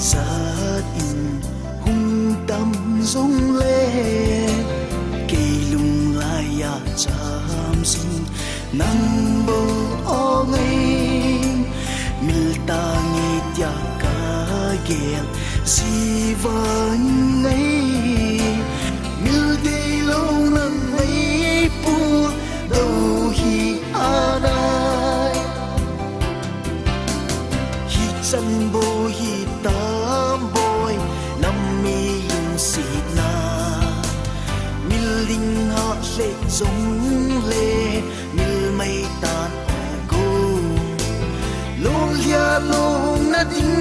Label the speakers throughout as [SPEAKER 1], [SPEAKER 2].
[SPEAKER 1] sát in hung tâm rung lê cây lung lai ya cham sin nang bo o ngay milta ngi tia ka gel si van ngay mil de lo nang ngay pu đâu hi anai hi chan bo hi tam boy nam mi yung sit na mil ding ha le zong le mil mai tan go long lia long na ding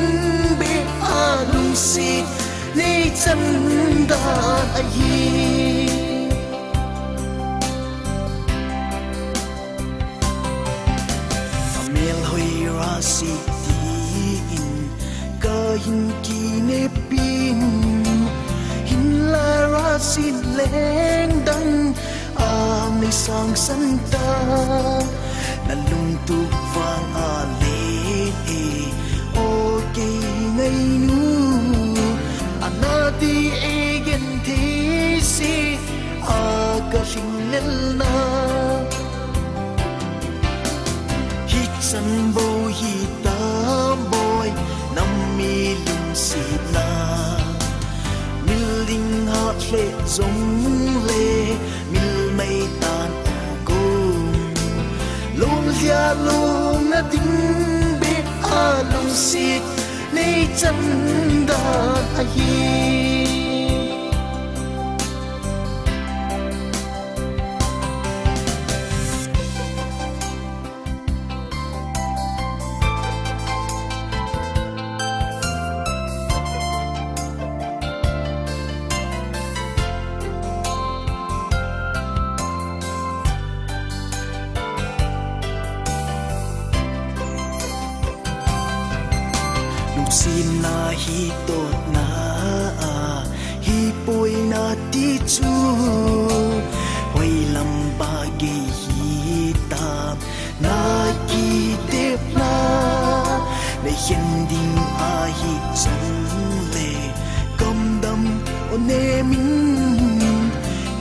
[SPEAKER 1] be a lung sit nei chan da a hi amel hoi ra si hin ki ne pin hin la ra sin leng dang am ni sang san ta na lung tu vang a le e o ke ngai nu anati e gen thi si a ka shin lel na hi san bo hi tam boy nam mi lung sit na mil ding ha le zong le mil mai tan go long lia long na ding be a lung sit nei chan da a hi xin na hi tot na hi poi na ti chu hoi lam ba ge hi tam na ki te na le hin ding a hi chung le kom dam o ne min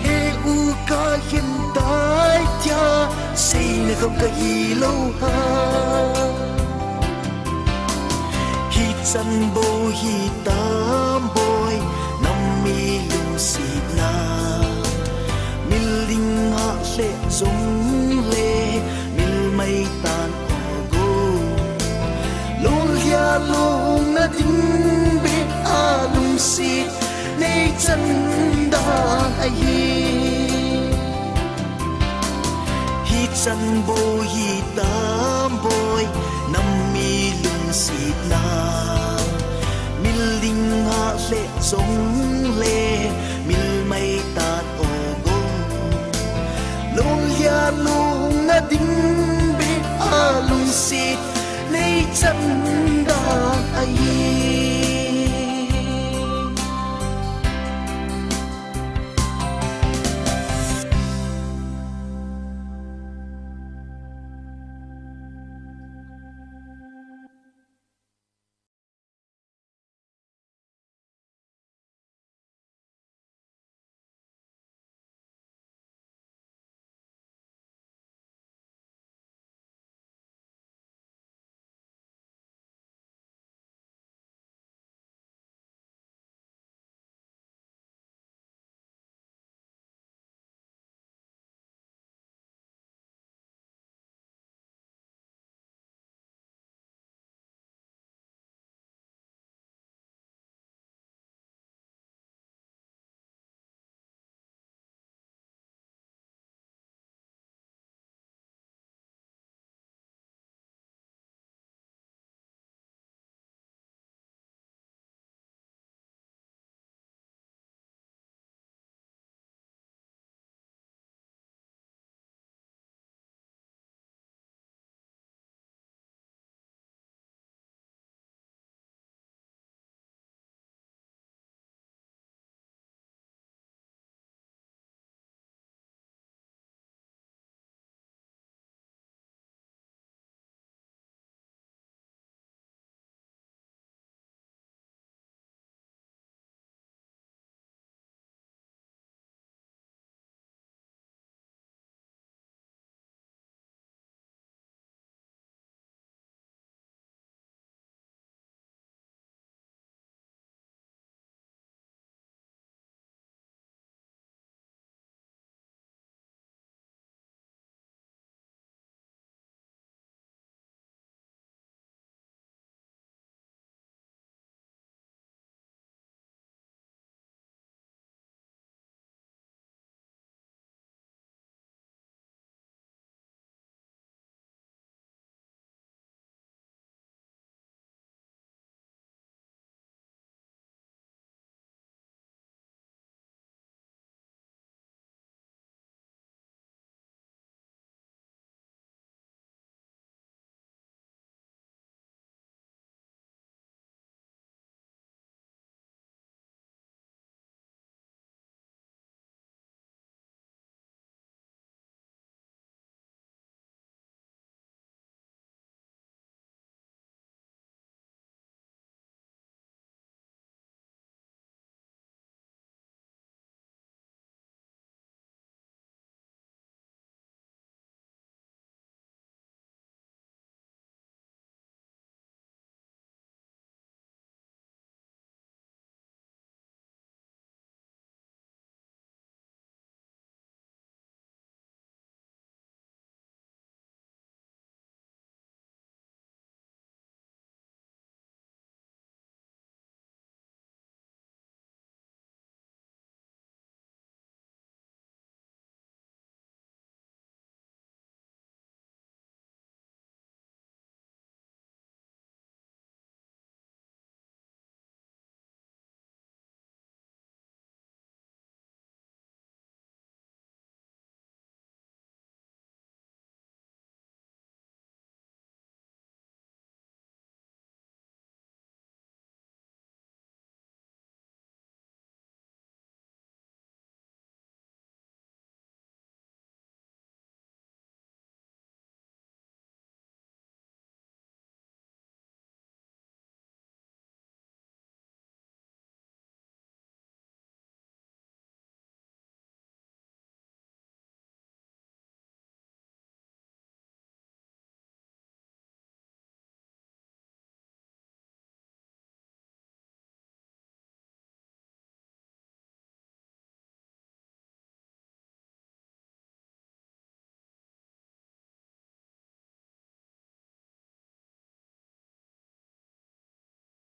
[SPEAKER 1] he u ka hin dai tia sei ne không ka hi lo ha san bo hi tam boy nam mi lung sit na mil ding ha le zong le mil mai tan go long lia long na ding be a lung sit nei chan da a hi chan bo hi tam boy nam mi lung sit na ding ha le zong le mil mai tan o go long lia long na ding be a lung sit nei chan da ai